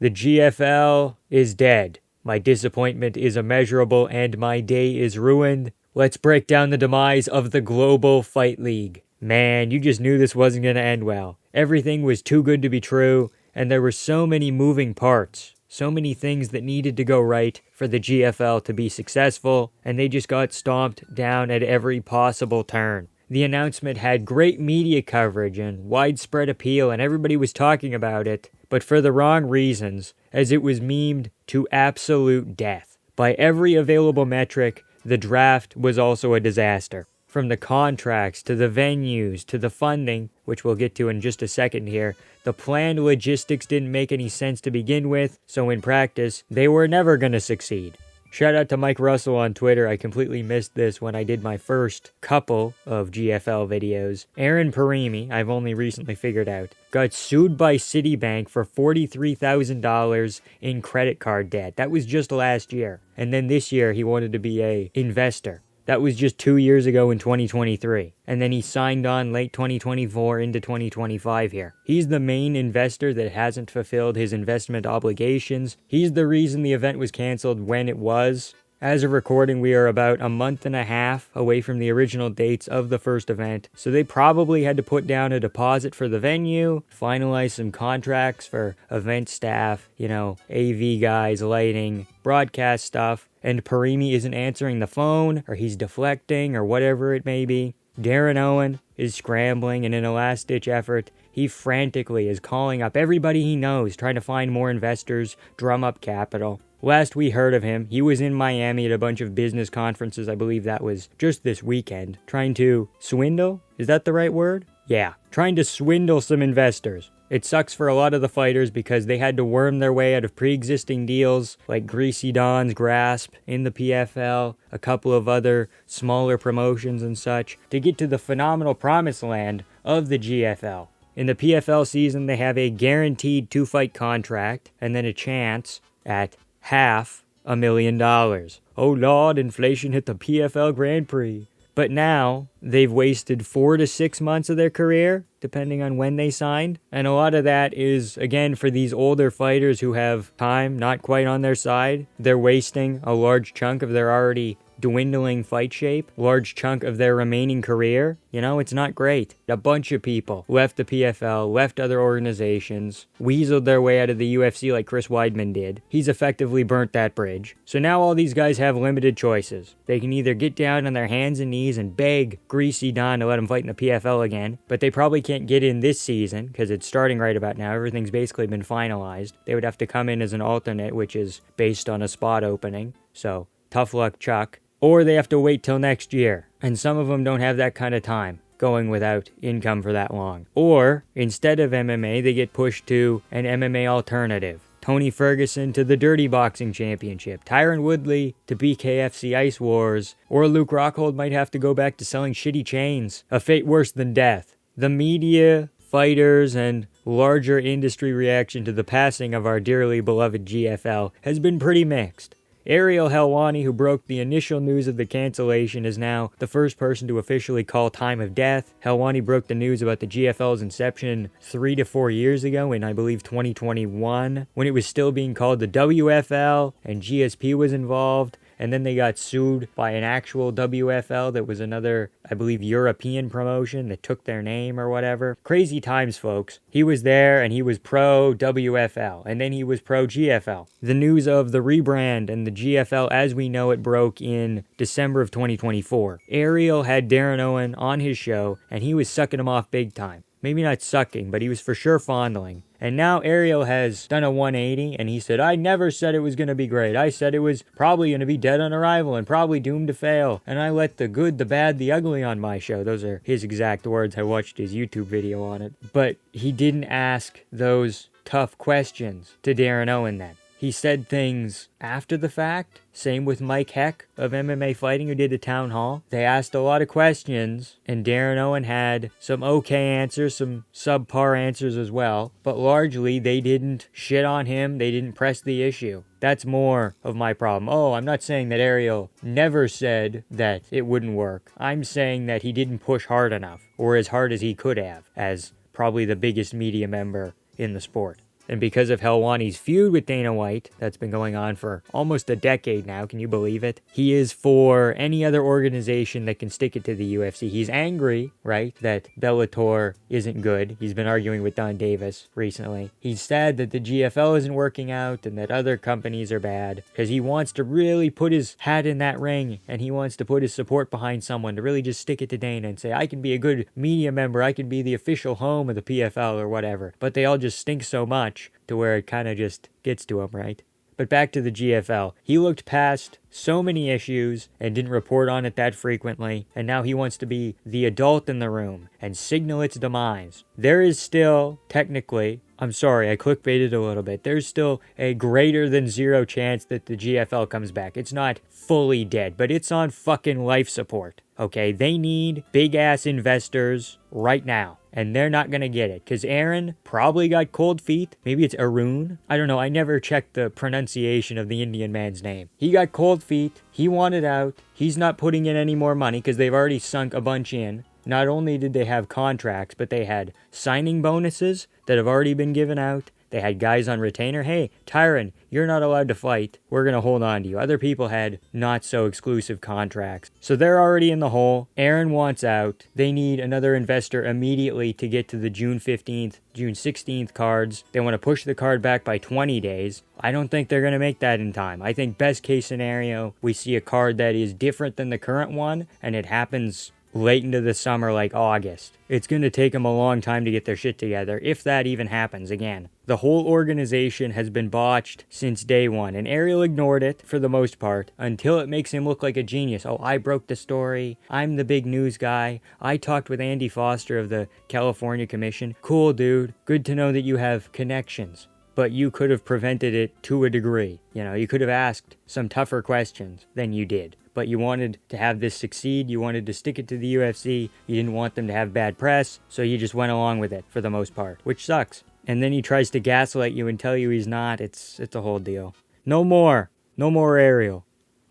The GFL is dead. My disappointment is immeasurable and my day is ruined. Let's break down the demise of the Global Fight League. Man, you just knew this wasn't going to end well. Everything was too good to be true, and there were so many moving parts. So many things that needed to go right for the GFL to be successful, and they just got stomped down at every possible turn. The announcement had great media coverage and widespread appeal, and everybody was talking about it, but for the wrong reasons, as it was memed to absolute death. By every available metric, the draft was also a disaster. From the contracts, to the venues, to the funding, which we'll get to in just a second here, the planned logistics didn't make any sense to begin with, so in practice, they were never going to succeed. Shout out to Mike Russell on Twitter. I completely missed this when I did my first couple of GFL videos. Aaron Parimi, I've only recently figured out, got sued by Citibank for $43,000 in credit card debt. That was just last year. And then this year he wanted to be an investor. That was just 2 years ago in 2023. And then he signed on late 2024 into 2025 here. He's the main investor that hasn't fulfilled his investment obligations. He's the reason the event was canceled when it was. As of recording, we are about a month and a half away from the original dates of the first event. So they probably had to put down a deposit for the venue, finalize some contracts for event staff, AV guys, lighting, broadcast stuff. And Parimi isn't answering the phone, or he's deflecting, or whatever it may be. Darren Owen is scrambling, and in a last-ditch effort, he frantically is calling up everybody he knows, trying to find more investors, drum up capital. Last we heard of him, he was in Miami at a bunch of business conferences, I believe that was just this weekend, trying to swindle? Is that the right word? Yeah, trying to swindle some investors. It sucks for a lot of the fighters because they had to worm their way out of pre-existing deals like Greasy Don's Grasp in the PFL, a couple of other smaller promotions and such, to get to the phenomenal promised land of the GFL. In the PFL season, they have a guaranteed 2-fight contract and then a chance at $500,000. Oh Lord, inflation hit the PFL Grand Prix. But now, they've wasted 4 to 6 months of their career, depending on when they signed. And a lot of that is, again, for these older fighters who have time not quite on their side. They're wasting a large chunk of their already dwindling fight shape, large chunk of their remaining career. It's not great. A bunch of people left the PFL, left other organizations, weaseled their way out of the UFC like Chris Weidman did. He's effectively burnt that bridge. So now all these guys have limited choices. They can either get down on their hands and knees and beg Greasy Don to let them fight in the PFL again, but they probably can't get in this season because it's starting right about now. Everything's basically been finalized. They would have to come in as an alternate, which is based on a spot opening. So tough luck, Chuck. Or they have to wait till next year, and some of them don't have that kind of time going without income for that long. Or, instead of MMA, they get pushed to an MMA alternative. Tony Ferguson to the Dirty Boxing Championship, Tyron Woodley to BKFC Ice Wars, or Luke Rockhold might have to go back to selling shitty chains, a fate worse than death. The media, fighters, and larger industry reaction to the passing of our dearly beloved GFL has been pretty mixed. Ariel Helwani, who broke the initial news of the cancellation, is now the first person to officially call time of death. Helwani broke the news about the GFL's inception 3 to 4 years ago in, I believe, 2021, when it was still being called the WFL, and GSP was involved. And then they got sued by an actual WFL that was another, I believe, European promotion that took their name or whatever. Crazy times, folks. He was there and he was pro-WFL, and then he was pro-GFL. The news of the rebrand and the GFL as we know it broke in December of 2024. Ariel had Darren Owen on his show, and he was sucking him off big time. Maybe not sucking, but he was for sure fondling. And now Ariel has done a 180, and he said, I never said it was going to be great. I said it was probably going to be dead on arrival and probably doomed to fail. And I let the good, the bad, the ugly on my show. Those are his exact words. I watched his YouTube video on it. But he didn't ask those tough questions to Darren Owen then. He said things after the fact. Same with Mike Heck of MMA Fighting, who did a town hall. They asked a lot of questions, and Darren Owen had some okay answers, some subpar answers as well. But largely, they didn't shit on him. They didn't press the issue. That's more of my problem. Oh, I'm not saying that Ariel never said that it wouldn't work. I'm saying that he didn't push hard enough, or as hard as he could have, as probably the biggest media member in the sport. And because of Helwani's feud with Dana White, that's been going on for almost a decade now, can you believe it? He is for any other organization that can stick it to the UFC. He's angry, right, that Bellator isn't good. He's been arguing with Don Davis recently. He's sad that the GFL isn't working out and that other companies are bad, because he wants to really put his hat in that ring and he wants to put his support behind someone to really just stick it to Dana and say, I can be a good media member, I can be the official home of the PFL or whatever. But they all just stink so much to where it kind of just gets to him, right? But back to the GFL. He looked past so many issues and didn't report on it that frequently, and now he wants to be the adult in the room and signal its demise. There is still, technically, I'm sorry, I clickbaited a little bit, there's still a greater than 0 chance that the GFL comes back. It's not fully dead, but it's on fucking life support, okay? They need big-ass investors right now. And they're not going to get it. Because Aaron probably got cold feet. Maybe it's Arun. I don't know. I never checked the pronunciation of the Indian man's name. He got cold feet. He wanted out. He's not putting in any more money because they've already sunk a bunch in. Not only did they have contracts, but they had signing bonuses that have already been given out. They had guys on retainer. Hey, Tyron, you're not allowed to fight. We're going to hold on to you. Other people had not so exclusive contracts. So they're already in the hole. Aaron wants out. They need another investor immediately to get to the June 15th, June 16th cards. They want to push the card back by 20 days. I don't think they're going to make that in time. I think best case scenario, we see a card that is different than the current one, and it happens late into the summer, like August. It's going to take them a long time to get their shit together, if that even happens again. The whole organization has been botched since day one, and Ariel ignored it for the most part until it makes him look like a genius. Oh, I broke the story. I'm the big news guy. I talked with Andy Foster of the California Commission. Cool, dude. Good to know that you have connections. But you could have prevented it to a degree. You know, you could have asked some tougher questions than you did. But you wanted to have this succeed. You wanted to stick it to the UFC. You didn't want them to have bad press. So you just went along with it for the most part, which sucks. And then he tries to gaslight you and tell you he's not. It's a whole deal. No more Ariel.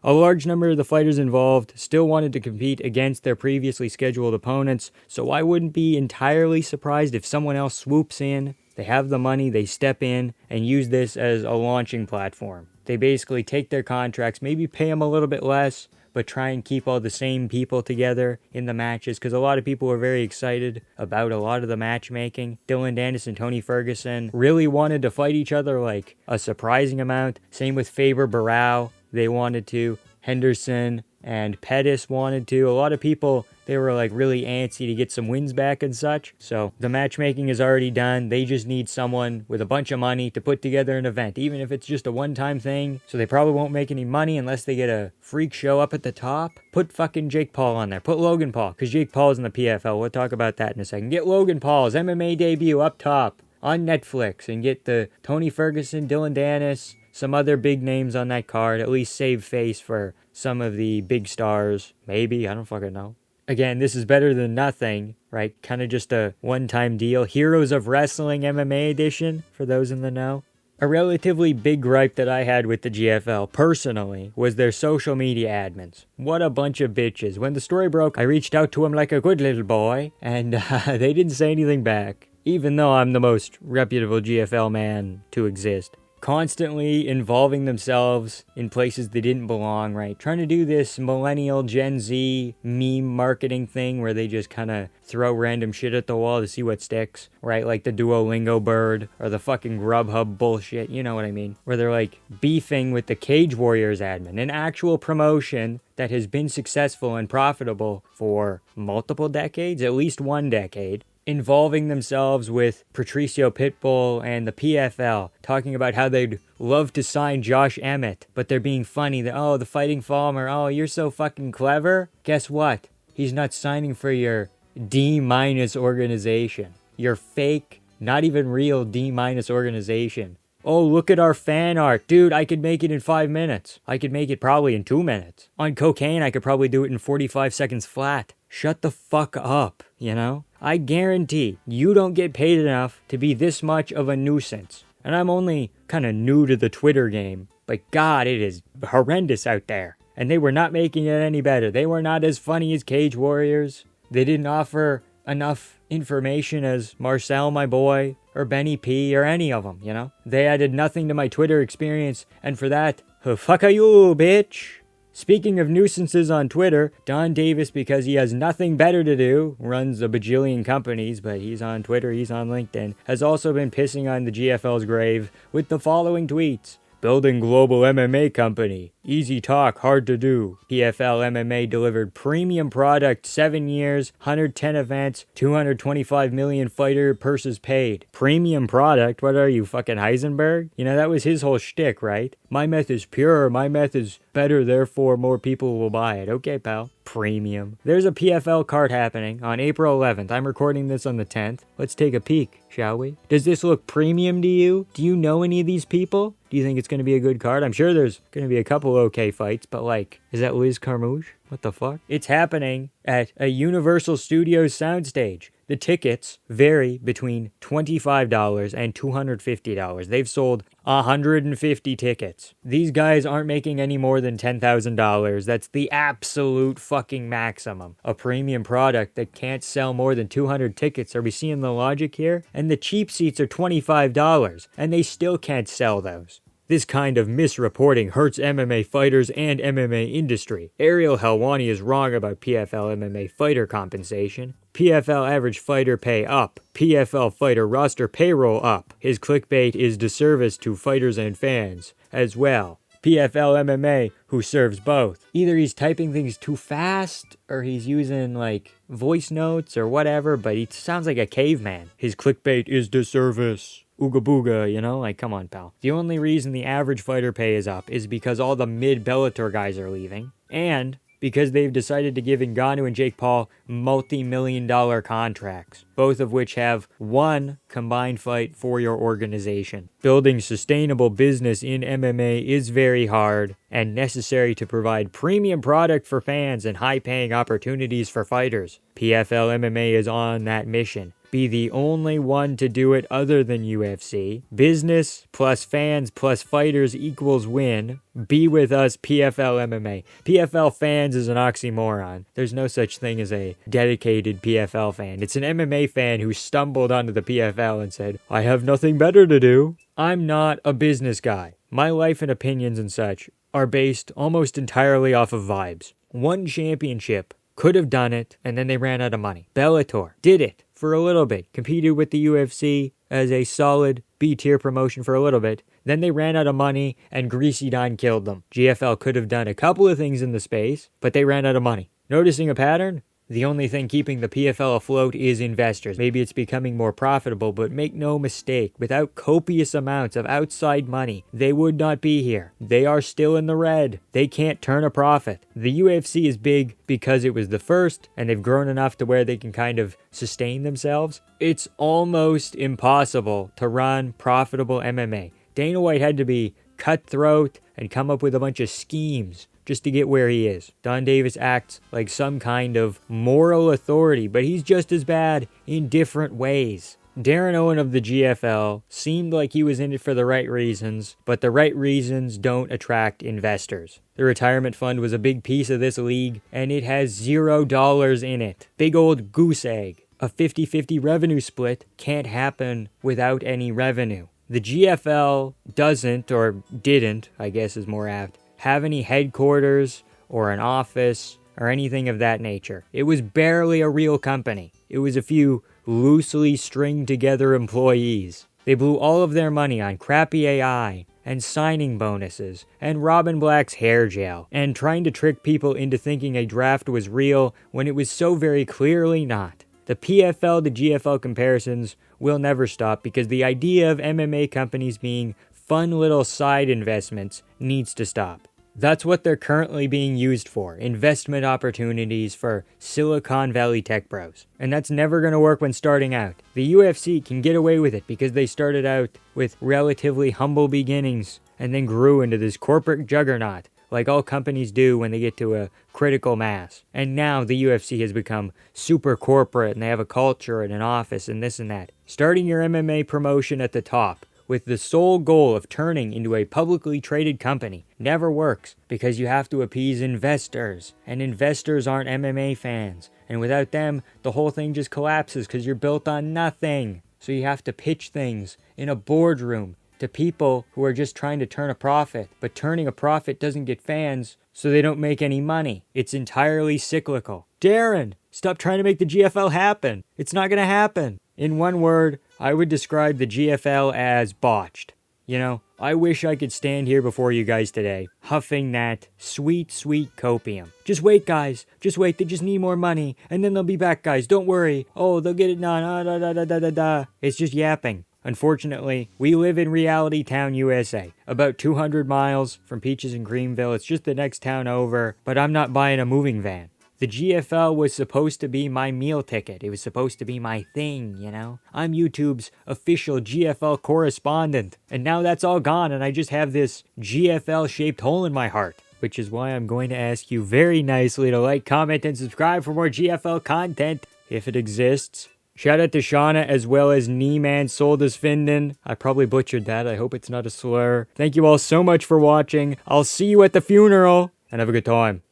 A large number of the fighters involved still wanted to compete against their previously scheduled opponents. So I wouldn't be entirely surprised if someone else swoops in. They have the money, they step in and use this as a launching platform. They basically take their contracts, maybe pay them a little bit less, but try and keep all the same people together in the matches, because a lot of people were very excited about a lot of the matchmaking. Dylan Dennis and Tony Ferguson really wanted to fight each other like a surprising amount. Same with Faber Barao, they wanted to. Henderson and Pettis wanted to. A lot of people, they were like really antsy to get some wins back and such. So the matchmaking is already done. They just need someone with a bunch of money to put together an event, even if it's just a one-time thing. So they probably won't make any money unless they get a freak show up at the top. Put fucking Jake Paul on there. Put Logan Paul, because Jake Paul's in the PFL. We'll talk about that in a second. Get Logan Paul's MMA debut up top on Netflix and get the Tony Ferguson, Dylan Dennis, some other big names on that card. At least save face for some of the big stars. Maybe, I don't fucking know. Again, this is better than nothing, right? Kind of just a one-time deal. Heroes of Wrestling MMA edition, for those in the know. A relatively big gripe that I had with the GFL, personally, was their social media admins. What a bunch of bitches. When the story broke, I reached out to them like a good little boy, and they didn't say anything back, even though I'm the most reputable GFL man to exist. Constantly involving themselves in places they didn't belong, right? Trying to do this millennial Gen Z meme marketing thing where they just kind of throw random shit at the wall to see what sticks, right? Like the Duolingo bird or the fucking Grubhub bullshit, you know what I mean? Where they're like beefing with the Cage Warriors admin, an actual promotion that has been successful and profitable for multiple decades, at least one decade. Involving themselves with Patricio Pitbull and the PFL, talking about how they'd love to sign Josh Emmett, but they're being funny that, oh, the Fighting Farmer, oh, you're so fucking clever. Guess what? He's not signing for your D- organization. Your fake, not even real D- organization. Oh, look at our fan art. Dude, I could make it in 5 minutes. I could make it probably in 2 minutes. On cocaine, I could probably do it in 45 seconds flat. Shut the fuck up, you know? I guarantee you don't get paid enough to be this much of a nuisance. And I'm only kind of new to the Twitter game, but God, it is horrendous out there. And they were not making it any better. They were not as funny as Cage Warriors. They didn't offer enough information as Marcel, my boy. or Benny P or any of them, you know? They added nothing to my Twitter experience, and for that, fuck you, bitch. Speaking of nuisances on Twitter, Don Davis, because he has nothing better to do, runs a bajillion companies, but he's on Twitter, he's on LinkedIn, has also been pissing on the GFL's grave with the following tweets. Building global MMA company. Easy talk, hard to do. PFL MMA delivered premium product, 7 years, 110 events, 225 million fighter purses paid. Premium product? What are you, fucking Heisenberg? You know, that was his whole shtick, right? My meth is pure, my meth is better, therefore more people will buy it. Okay, pal. Premium. There's a PFL card happening on April 11th. I'm recording this on the 10th. Let's take a peek, shall we? Does this look premium to you? Do you know any of these people? Do you think it's going to be a good card? I'm sure there's going to be a couple okay fights, but like, is that Liz Carmouche? What the fuck? It's happening at a Universal Studios soundstage. The tickets vary between $25 and $250. They've sold 150 tickets. These guys aren't making any more than $10,000. That's the absolute fucking maximum. A premium product that can't sell more than 200 tickets. Are we seeing the logic here? And the cheap seats are $25, and they still can't sell those. This kind of misreporting hurts MMA fighters and MMA industry. Ariel Helwani is wrong about PFL MMA fighter compensation. PFL average fighter pay up. PFL fighter roster payroll up. His clickbait is disservice to fighters and fans as well. PFL MMA, who serves both. Either he's typing things too fast, or he's using, like, voice notes or whatever, but he sounds like a caveman. His clickbait is disservice. Ooga booga, you know? Like, come on, pal. The only reason the average fighter pay is up is because all the mid-Bellator guys are leaving, and because they've decided to give Ngannou and Jake Paul multi-million-dollar contracts, both of which have one combined fight for your organization. Building sustainable business in MMA is very hard and necessary to provide premium product for fans and high-paying opportunities for fighters. PFL MMA is on that mission. Be the only one to do it other than UFC. Business plus fans plus fighters equals win. Be with us, PFL MMA. PFL fans is an oxymoron. There's no such thing as a dedicated PFL fan. It's an MMA fan who stumbled onto the PFL and said, I have nothing better to do. I'm not a business guy. My life and opinions and such are based almost entirely off of vibes. One championship could have done it, and then they ran out of money. Bellator did it for a little bit, competed with the UFC as a solid B-tier promotion for a little bit. Then they ran out of money, and Greasy Don killed them. GFL could have done a couple of things in the space, but they ran out of money. Noticing a pattern? The only thing keeping the PFL afloat is investors. Maybe it's becoming more profitable, but make no mistake, without copious amounts of outside money, they would not be here. They are still in the red. They can't turn a profit. The UFC is big because it was the first, and they've grown enough to where they can kind of sustain themselves. It's almost impossible to run profitable MMA. Dana White had to be cutthroat and come up with a bunch of schemes just to get where he is. Don Davis acts like some kind of moral authority, but he's just as bad in different ways. Darren Owen of the GFL seemed like he was in it for the right reasons, but the right reasons don't attract investors. The retirement fund was a big piece of this league, and it has $0 in it. Big old goose egg. A 50-50 revenue split can't happen without any revenue. The GFL doesn't, or didn't, I guess is more apt, have any headquarters or an office or anything of that nature. It was barely a real company. It was a few loosely stringed together employees. They blew all of their money on crappy AI and signing bonuses and Robin Black's hair gel and trying to trick people into thinking a draft was real when it was so very clearly not. The PFL to GFL comparisons will never stop because the idea of MMA companies being fun little side investments needs to stop. That's what they're currently being used for, investment opportunities for Silicon Valley tech bros. And that's never going to work when starting out. The UFC can get away with it because they started out with relatively humble beginnings and then grew into this corporate juggernaut, like all companies do when they get to a critical mass. And now the UFC has become super corporate and they have a culture and an office and this and that. Starting your MMA promotion at the top with the sole goal of turning into a publicly traded company never works because you have to appease investors, and investors aren't MMA fans, and without them, the whole thing just collapses because you're built on nothing. So you have to pitch things in a boardroom to people who are just trying to turn a profit. But turning a profit doesn't get fans, so they don't make any money. It's entirely cyclical. Darren, stop trying to make the GFL happen. It's not going to happen. In one word, I would describe the GFL as botched. You know, I wish I could stand here before you guys today, huffing that sweet, sweet copium. Just wait, guys. Just wait. They just need more money. And then they'll be back, guys. Don't worry. Oh, they'll get it done. Da, da, da, da, da, da. It's just yapping. Unfortunately, we live in Reality Town, USA, about 200 miles from Peaches and Creamville. It's just the next town over, but I'm not buying a moving van. The GFL was supposed to be my meal ticket. It was supposed to be my thing, you know? I'm YouTube's official GFL correspondent, and now that's all gone, and I just have this GFL-shaped hole in my heart, which is why I'm going to ask you very nicely to like, comment, and subscribe for more GFL content, if it exists. Shout out to Shauna as well as Nieman Soldesfinden. I probably butchered that. I hope it's not a slur. Thank you all so much for watching. I'll see you at the funeral, and have a good time.